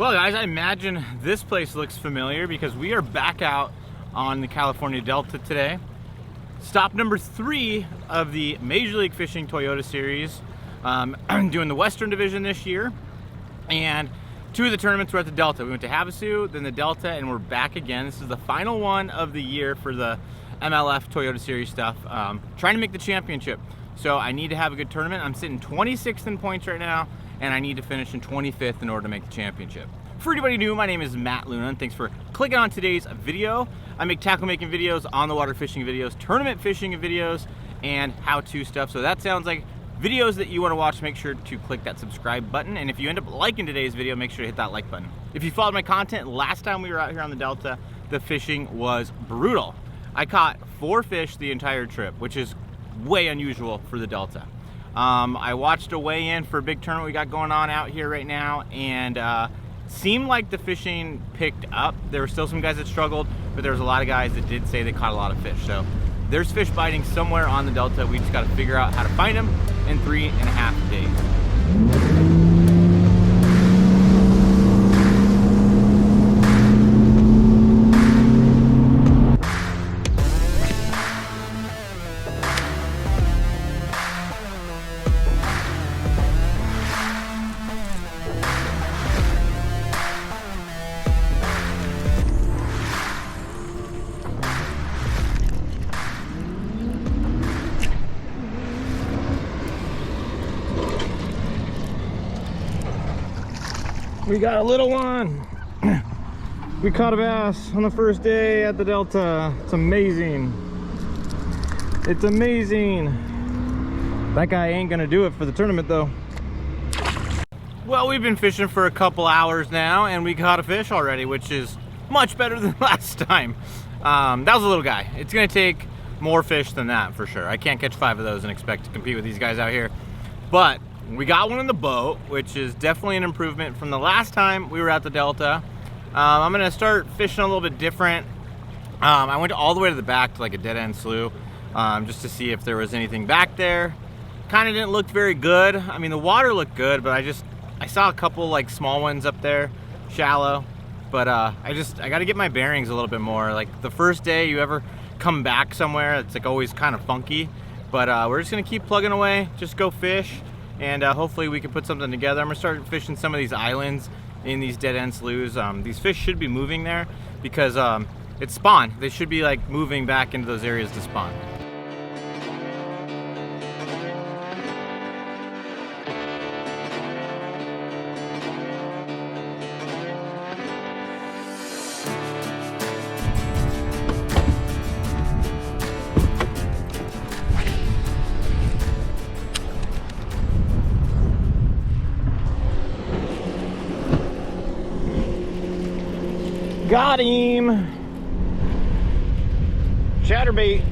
Well guys, I imagine this place looks familiar because we are back out on the California Delta today. Stop number 3 of the Major League Fishing Toyota Series. I'm doing the Western Division this year, and 2 of the tournaments were at the Delta. We went to Havasu, then the Delta, and we're back again. This is the final one of the year for the MLF Toyota Series stuff. Trying to make the championship. So I need to have a good tournament. I'm sitting 26th in points right now, and I need to finish in 25th in order to make the championship. For anybody new, my name is Matt Luna, and thanks for clicking on today's video. I make tackle making videos, on the water fishing videos, tournament fishing videos, and how-to stuff. So that sounds like videos that you want to watch. Make sure to click that subscribe button, and if you end up liking today's video, make sure to hit that like button. If you followed my content, last time we were out here on the Delta, the fishing was brutal. I caught 4 fish the entire trip, which is way unusual for the Delta. I watched a weigh-in for a big tournament we got going on out here right now, and seemed like the fishing picked up. There were still some guys that struggled, but there was a lot of guys that did say they caught a lot of fish. So there's fish biting somewhere on the Delta. We just got to figure out how to find them in 3.5 days. We got a little one. We caught a bass on the first day at the Delta. It's amazing. It's amazing. That guy ain't gonna do it for the tournament though. Well, we've been fishing for a couple hours now, and we caught a fish already, which is much better than last time. That was a little guy. It's gonna take more fish than that for sure. I can't catch 5 of those and expect to compete with these guys out here. But we got one in the boat, which is definitely an improvement from the last time we were at the Delta. I'm gonna start fishing a little bit different. I went all the way to the back to like a dead-end slough just to see if there was anything back there. Kind of didn't look very good. I mean, the water looked good, but I saw a couple like small ones up there, shallow. But I gotta get my bearings a little bit more. Like the first day you ever come back somewhere, it's like always kind of funky. But we're just gonna keep plugging away, just go fish. And hopefully we can put something together. I'm gonna start fishing some of these islands in these dead-end sloughs. These fish should be moving there because it's spawn. They should be like moving back into those areas to spawn. Got him! Chatterbait.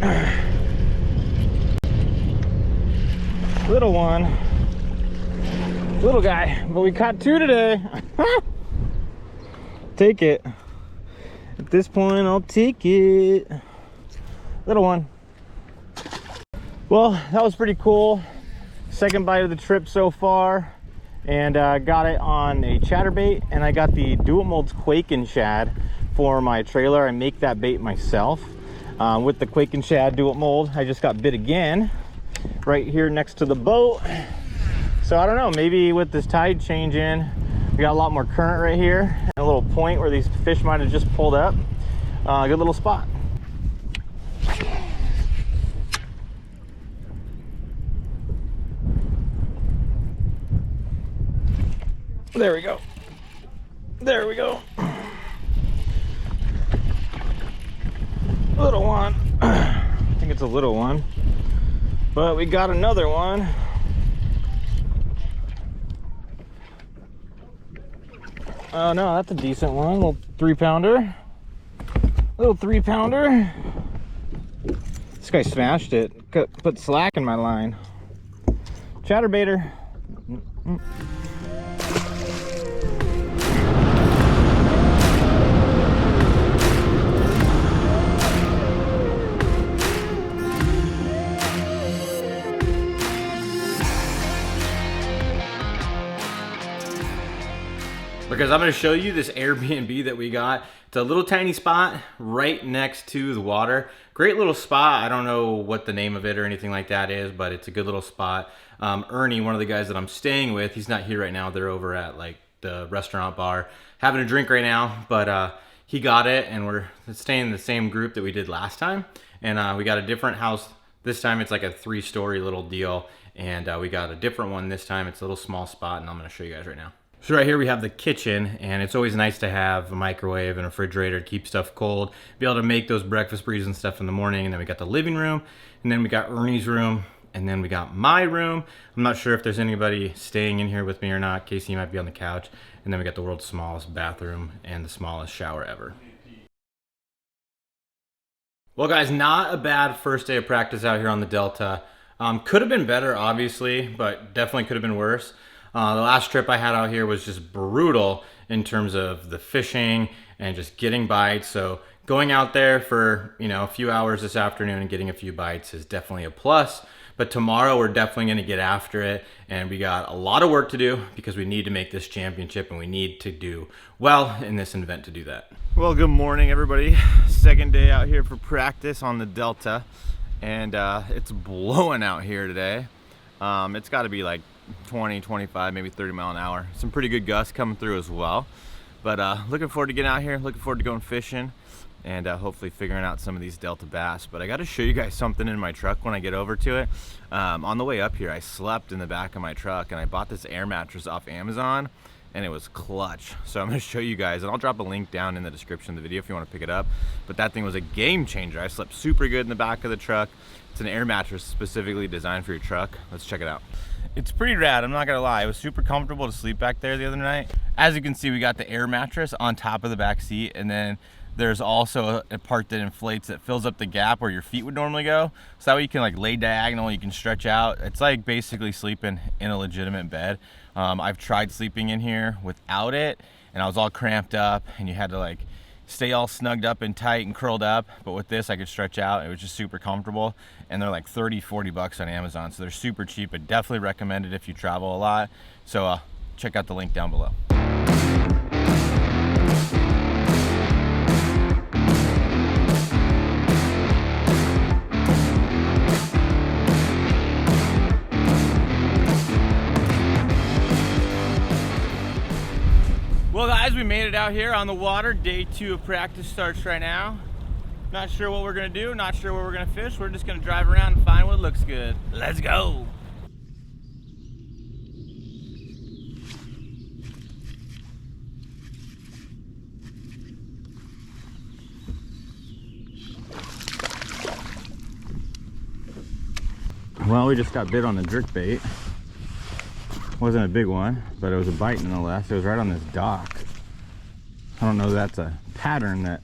Little one. Little guy. But we caught 2 today. Take it. At this point, I'll take it. Little one. Well, that was pretty cool. Second bite of the trip so far. And got it on a chatterbait, and I got the Dual Molds Quakin' Shad for my trailer. I make that bait myself with the Quakin' Shad Dual Mold. I just got bit again right here next to the boat. So I don't know, maybe with this tide change in, we got a lot more current right here and a little point where these fish might have just pulled up. Good little spot. There we go. There we go. Little one. I think it's a little one. But we got another one. Oh no, that's a decent one. Little 3-pounder. Little 3-pounder. This guy smashed it. Put slack in my line. Chatterbaiter. Because I'm going to show you this Airbnb that we got. It's a little tiny spot right next to the water. Great little spot. I don't know what the name of it or anything like that is, but it's a good little spot. Ernie, one of the guys that I'm staying with, he's not here right now. They're over at like the restaurant bar having a drink right now, but he got it, and we're staying in the same group that we did last time. And we got a different house. This time it's like a 3-story little deal, and we got a different one this time. It's a little small spot, and I'm going to show you guys right now. So right here we have the kitchen, and it's always nice to have a microwave and a refrigerator to keep stuff cold, be able to make those breakfast burritos and stuff in the morning. And then we got the living room, and then we got Ernie's room, and then we got my room. I'm not sure if there's anybody staying in here with me or not. Casey might be on the couch. And then we got the world's smallest bathroom and the smallest shower ever. Well guys, not a bad first day of practice out here on the Delta. Could have been better, obviously, but definitely could have been worse. The last trip I had out here was just brutal in terms of the fishing and just getting bites. So going out there for, a few hours this afternoon and getting a few bites is definitely a plus. But tomorrow we're definitely going to get after it, and we got a lot of work to do because we need to make this championship, and we need to do well in this event to do that. Well, good morning everybody. Second day out here for practice on the Delta, and it's blowing out here today. It's got to be like 20, 25, maybe 30 mile an hour. Some pretty good gusts coming through as well. But looking forward to getting out here, looking forward to going fishing, and hopefully figuring out some of these Delta bass. But I got to show you guys something in my truck when I get over to it. On the way up here, I slept in the back of my truck, and I bought this air mattress off Amazon, and it was clutch. So I'm going to show you guys, and I'll drop a link down in the description of the video if you want to pick it up. But that thing was a game changer. I slept super good in the back of the truck. It's an air mattress specifically designed for your truck. Let's check it out. It's pretty rad, I'm not gonna lie. It was super comfortable to sleep back there the other night. As you can see, we got the air mattress on top of the back seat, and then there's also a part that inflates that fills up the gap where your feet would normally go. So that way you can like lay diagonal, you can stretch out. It's like basically sleeping in a legitimate bed. I've tried sleeping in here without it, and I was all cramped up, and you had to like stay all snugged up and tight and curled up. But with this, I could stretch out. It was just super comfortable, and they're like 30, 40 bucks on Amazon. So they're super cheap. I definitely recommend it if you travel a lot. So check out the link down below. Well guys, we made it out here on the water. Day 2 of practice starts right now. Not sure what we're gonna do, not sure where we're gonna fish. We're just gonna drive around and find what looks good. Let's go. Well, we just got bit on the jerk bait. Wasn't a big one, but it was a bite nonetheless. It was right on this dock. I don't know if that's a pattern that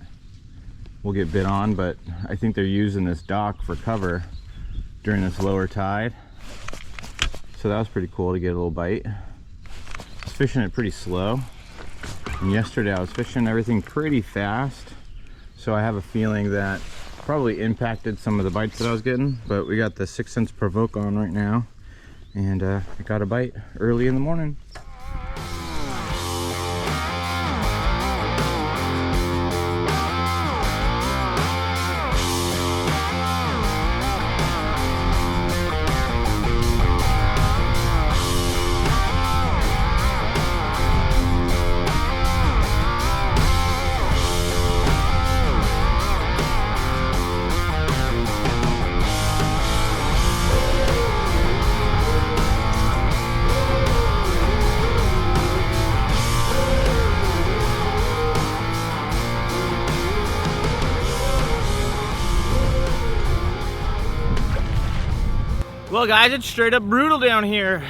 we'll get bit on, but I think they're using this dock for cover during this lower tide. So that was pretty cool to get a little bite. I was fishing it pretty slow, and yesterday I was fishing everything pretty fast, so I have a feeling that probably impacted some of the bites that I was getting. But we got the 6 cents provoke on right now, and I got a bite early in the morning. Well guys, it's straight up brutal down here.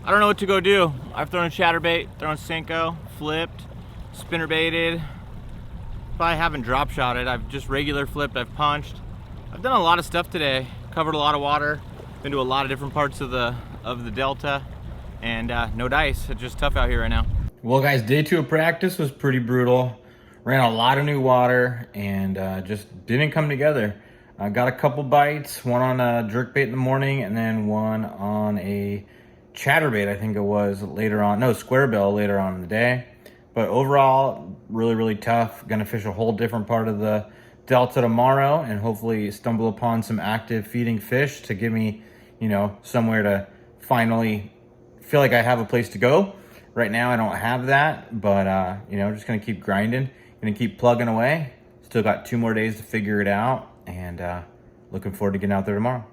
I don't know what to go do. I've thrown a chatterbait, thrown Senko, flipped, spinner baited. But I haven't drop shot it. I've just regular flipped, I've punched. I've done a lot of stuff today. Covered a lot of water, been to a lot of different parts of the Delta, and no dice. It's just tough out here right now. Well guys, day 2 of practice was pretty brutal. Ran a lot of new water and just didn't come together. I got a couple bites, one on a jerkbait in the morning, and then one on a chatterbait, I think it was, later on. No, square bill later on in the day. But overall, really tough. Gonna fish a whole different part of the Delta tomorrow and hopefully stumble upon some active feeding fish to give me, you know, somewhere to finally feel like I have a place to go. Right now I don't have that, but you know, just gonna keep grinding, gonna keep plugging away. Still got 2 more days to figure it out, and looking forward to getting out there tomorrow.